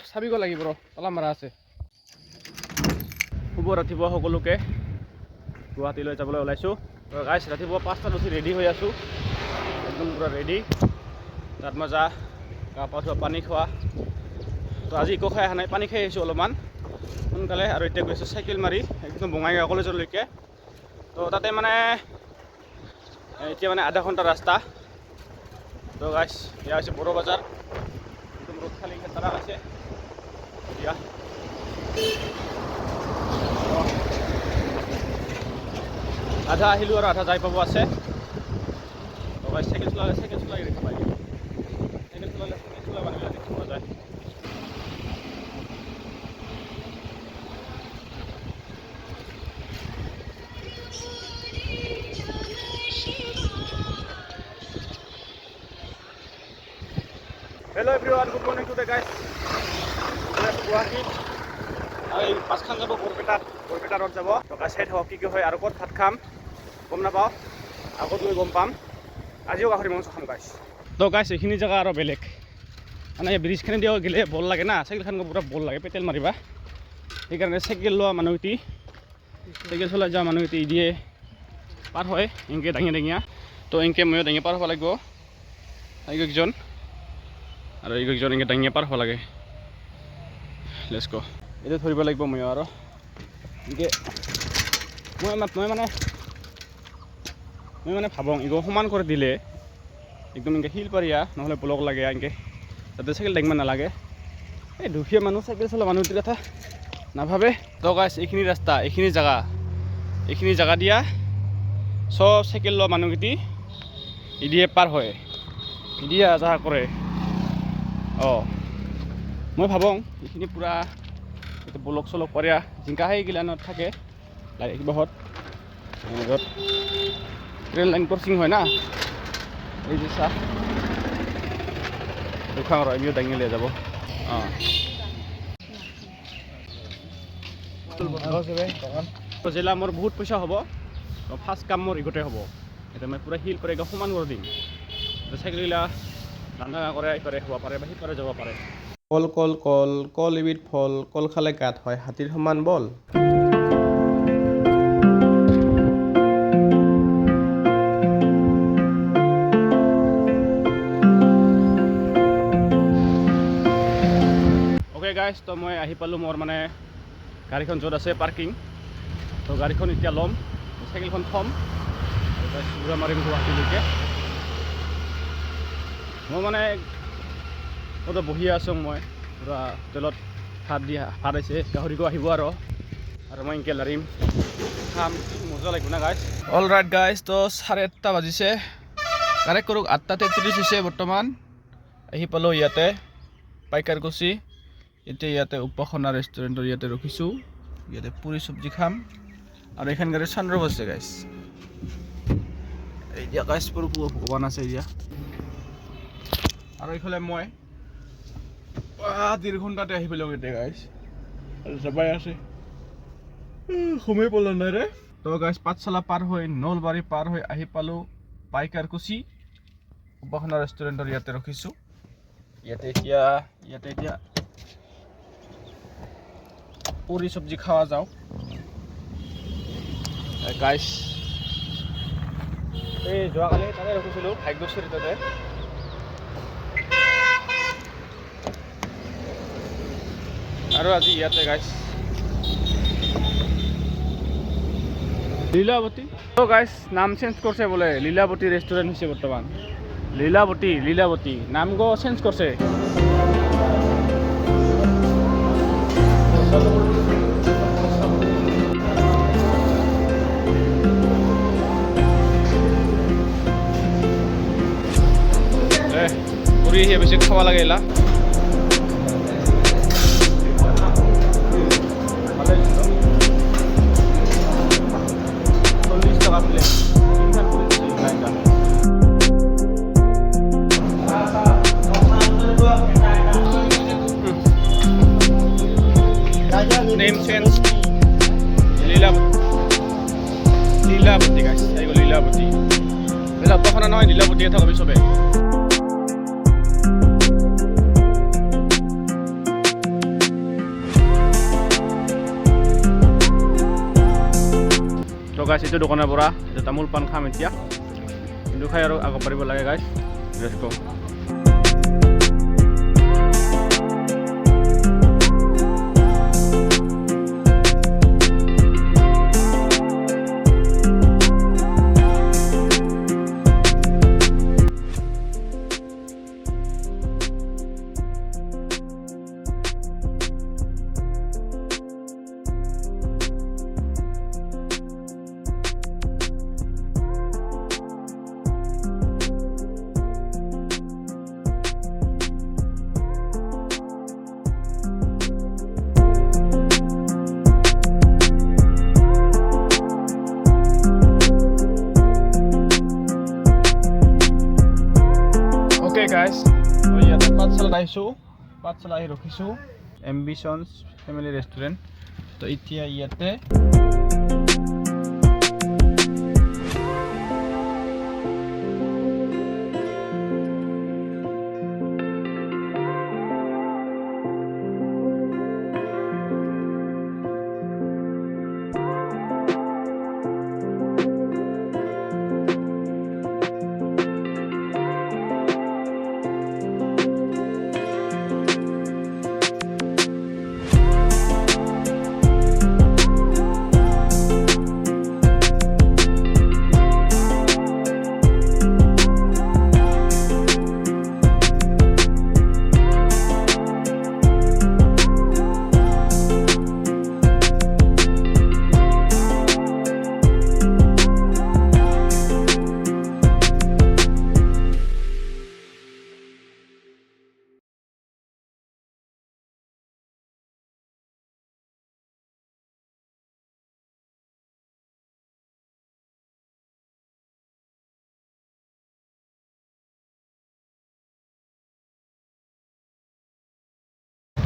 চাবিব লাগিব ৰ তলা মাৰা আছে। শুভ ৰাতিপুৱা সকলোকে গুৱাহাটীলৈ যাবলৈ ওলাইছোঁ। গাইছ ৰাতিপুৱা 5টাত উঠি ৰেডি হৈ আছোঁ, একদম পূৰা ৰেডি। তাত মজা গা পা ধোৱা, পানী খোৱা। তো আজি একো খাই অহা নাই, পানী খাই আহিছোঁ অলপমান সোনকালে। আৰু এতিয়া গৈছোঁ চাইকেল মাৰি একদম বঙাইগাঁও কলেজলৈকে। তো তাতে মানে এতিয়া মানে আধা ঘণ্টা ৰাস্তা। তো গাইছ এয়া হৈছে বড়ো বজাৰ, একদম ৰ'দ খালি খেতাৰা আছে এতিয়া। আধা আহিলোঁ আৰু আধা যাই পাব আছে। তো গাইছ চাইকেল চলালে দেখা পাই, চাইকেল চলালে মানুহবিলাক দেখি পোৱা যায়। Hello' everyone, good morning to the guys. গুৱাহাটীত আৰু এই বাছখন যাব বৰপেটা ৰ'ড যাব। টকা চাই থাকক কি হয় আৰু ক'ত ভাত খাম গম নাপাওঁ, আগত গৈ গম পাম। আজিও গাহৰি মাংস খাম গাইছ। তো গাইছ এইখিনি জেগা আৰু বেলেগ, মানে ব্ৰিজখিনি দিও গেলে বল লাগে না, চাইকেলখন পূৰা বল লাগে পেটেল মাৰিবা। সেইকাৰণে চাইকেল লোৱা মানুহটি, চাইকেল চলাই যোৱা মানুহটি দিয়ে পাৰ হয় এনকে দাঙিয়া। তো এনকে ময়ো দাঙিয়ে পাৰ হ'ব লাগিব এইকেইজন, আৰু এইকেইজন এনেকৈ দাঙিয়ে পাৰ হ'ব লাগে। লেটছ গ'। এইটো ধৰিব লাগিব ময়ো আৰু এনেকৈ মই মানে ভাবো এইটো সমান কৰি দিলে একদম এনেকৈ শিল পাৰিয়া নহ'লে ব্লক লাগে এনেকৈ, যাতে চাইকেল দাঙিব নালাগে। এই দুখীয়া মানুহ চাইকেল চলোৱা মানুহটোৰ কথা নাভাবে। তো গাইছ এইখিনি ৰাস্তা, এইখিনি জেগা দিয়া চব চাইকেল লোৱা মানুহকেইটি ইদিয়ে পাৰ হয়, ইদিয়ে যাহা কৰে। মই ভাবোঁ এইখিনি পূৰা ব্লক চলক পাৰিয়া জিংকা সেইগিলানত থাকে লাগে কিবাহত য'ত ৰেল লাইন ক্ৰচিং হয় না, এই যে চাহ দুখান আৰু আমিও দাঙিলে যাব। জিলা মোৰ বহুত পইচা হ'ব, ফাৰ্ষ্ট কাম মোৰ ইগতে হ'ব। এতিয়া মই পূৰা শিল কৰি সমান কৰি দিম, চাইকেলগিলা ৰান্ধা কৰে ইপাৰে হ'ব পাৰে বা সিপাৰে যাব পাৰে। কল কল কল কল এবিধ ফল, কল খালে গাত হয় হাতীৰ সমান বল। অ'কে গাইছ, তো মই আহি পালোঁ মোৰ মানে গাড়ীখন য'ত আছে পাৰ্কিং। তো গাড়ীখন এতিয়া ল'ম, চাইকেলখন থ'ম, ঘূৰা মাৰিম গুৱাহাটীলৈকে। মই মানে তাতে বহি আছোঁ, মই পূৰা হোটেলত ভাত আহিছে, গাহৰিকো আহিব আৰু মই এনেকৈ লাৰিম খাম, মজা লাগিব না গাইছ। অল ৰাইট গাইছ, তো 8:30 বাজিছে, কাৰেক্ট কৰোঁ 8:33 হৈছে বৰ্তমান। আহি পালোঁ ইয়াতে পাইকাৰকুছি। এতিয়া ইয়াতে উপাসনা ৰেষ্টুৰেণ্টৰ ইয়াতে ৰখিছোঁ, ইয়াতে পুৰি চব্জি খাম। আৰু এইখন গাড়ী চানৰুফ আছে গাইছ। এতিয়া গাইছ পুৰ ভগৱান আছে এতিয়া। আৰু এইফালে মই 1.5 ঘণ্টাতে আহি পালোঁ এতিয়া গাইছ, যাবাই আছে সময় পলা নাই ৰে। তো গাইছ পাঠশালা পাৰ হৈ নলবাৰী পাৰ হৈ আহি পালোঁ পাইকাৰকুছি, উপাসনা ৰেষ্টুৰেণ্টৰ ইয়াতে ৰখিছোঁ। ইয়াতে এতিয়া পুৰি চব্জি খাৱা যাওঁ গাইছ। এই যোৱাকালি তাতে ৰখিছিলোঁ ভাগ্যশ্ৰী তাতে। আৰু আজি ইয়াতে গাইছ লীলাৱতী। তো গাইছ নাম চেঞ্জ কৰিছে বোলে, লীলাৱতী ৰেষ্টুৰেণ্ট হৈছে বৰ্তমান। লীলাৱতী নাম গো চেঞ্জ কৰিছে। পুৰি আহি বেছি খাব লাগে এলা। Name change, লীলাৱতী গাইছ, এই গ'ল লীলাৱতী। উপাসনা নহয়, লীলাৱতীয়ে থাকবি চবে। গাইছ এইটো দোকানৰ পৰা তামোল পাণ খাম এতিয়া কিন্তু খাই আৰু আগত পাৰিব লাগে গাইছ লেটছ গো গাইছ মই ইয়াতে পাঠশালাত আহিছোঁ পাঠশালা আহি ৰখিছোঁ এম্বিশনছ ফেমিলি ৰেষ্টুৰেণ্ট তো এতিয়া ইয়াতে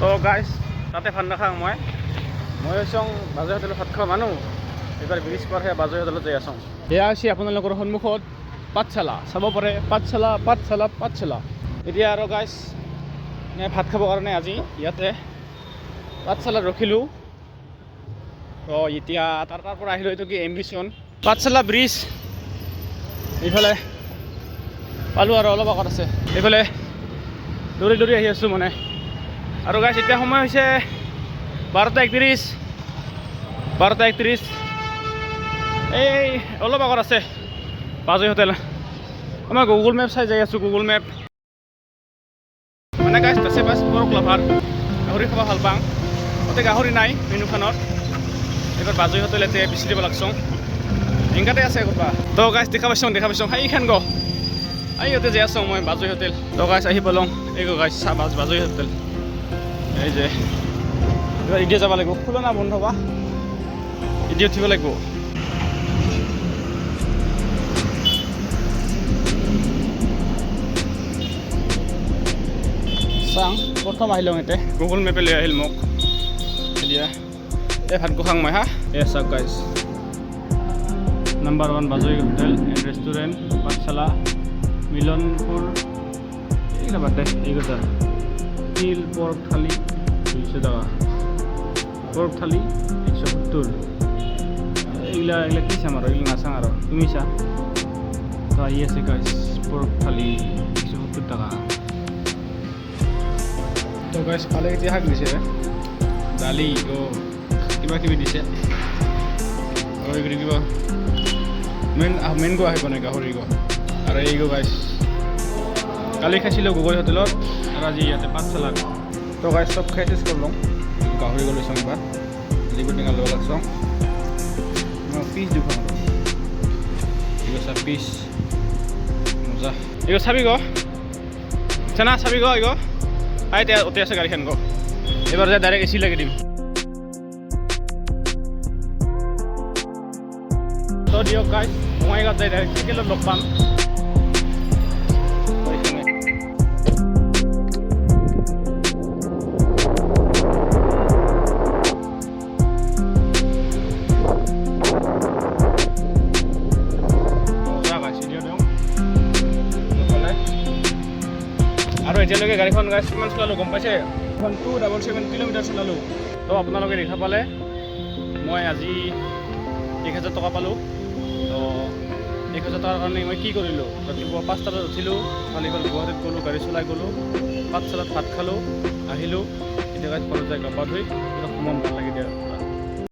তো গাইছ তাতে ভাত নাখাওঁ মই হৈছোঁ বাজৈ হোটেলত ভাত খোৱা মানুহ এইবাৰ ব্ৰিজ পাৰ হৈ বাজৈ হোটেলত যাই আছোঁ এয়া হৈছে আপোনালোকৰ সন্মুখত পাঠশালা চাব পাৰে পাঠশালা এতিয়া আৰু গাইছ ভাত খাবৰ কাৰণে আজি ইয়াতে পাঠশালাত ৰখিলোঁ তো এতিয়া তাৰ পৰা আহিলোঁ এইটো কি এম্বিশন পাঠশালা ব্ৰিজ এইফালে পালোঁ আৰু অলপ আগত আছে এইফালে দৌৰি আহি আছোঁ মানে আৰু গাইছ এতিয়া সময় হৈছে 12:31 এই অলপ আগত আছে বাজৈ হোটেল মই গুগল মেপ চাই যাই আছোঁ গুগল মেপ মানে গাইছ আছে বাছ পৰক লাভাৰ গাহৰি খাব ভাল পাওঁ তাতে গাহৰি নাই মেনুখনত এইবাৰ বাজৈ হোটেল এতিয়া বেছি দিব লাগছোঁ এংকাতে আছে ক'ৰবা তো গাইছ দেখা পাইছোঁ সেইখান গ ইয়াতে যাই আছোঁ মই বাজৈ হোটেল তো গাইছ আহি পালোঁ এই গাইছ বাজৈ হোটেল এই যে এতিয়া যাব লাগিব খোলা না বন্ধ বা এতিয়া উঠিব লাগিব চাওঁ প্ৰথম আহিলোঁ ইয়াতে গুগল মেপে লৈ আহিল মোক এতিয়া এই ভাত গোসাং মই হা এই চাওক গাইছ নাম্বাৰ 1 বাজৈ হোটেল এণ্ড ৰেষ্টুৰেণ্ট পাঠশালা মিলনপুৰ এইকেইটা বাদ দে এইকেইটা তিল পৰ্ক থালি 200 টাকা পৰ্ক থালি 170 এইগিলা কি চাম আৰু এইগিলা নাচাওঁ আৰু তুমি চা তো আহি আছে গাইছ পৰ্ক থালি 170 টাকা তো গাইছ ভালে এতিয়া শাক দিছে দালি কিবা কিবি দিছে আৰু এইগুলি কিবা মেইন গো আহিব নাই গাহৰি গো আৰু এই গো গাইছ কালি খাইছিলোঁ গগৈ হোটেলত আৰু আজি ইয়াতে পাঠশালাত তো গাইছ চব খাই টেষ্ট কৰি লওঁ গাহৰি গ'লো চাওঁ এবাৰ লিকুইড টেঙা ল'ব লাগছোঁ পিচ দুখন পিচ মজা এই চাবি গো চেনা চাবি গো এই গো এতিয়া অতি আছে গাড়ীখন গো এবাৰ যে ডাইৰেক্ট এচি লাগি দিম তো দিয়ক গাইছ বঙাইগাঁৱত যাই ডাইৰেক্ট চাইকেলত লগ পাম আৰু এতিয়ালৈকে গাড়ীখন গাইছ কিমান চলালোঁ গম পাইছে এখন 277 কিলোমিটাৰ চলালোঁ তো আপোনালোকে দেখা পালে মই আজি 1,000 টকা পালোঁ। তো 1,000 টকাৰ কাৰণে মই কি কৰিলোঁ, ৰাতিপুৱা 5টা বজাত উঠিলোঁ, কালিবাল গুৱাহাটীত গ'লোঁ, গাড়ী চলাই গ'লোঁ, পাঠশালাত ভাত খালোঁ, আহিলোঁ, এতিয়া ঘৰত যাই গা পা ধুই পুৰা সোমাম ভাল লাগি দিয়ে।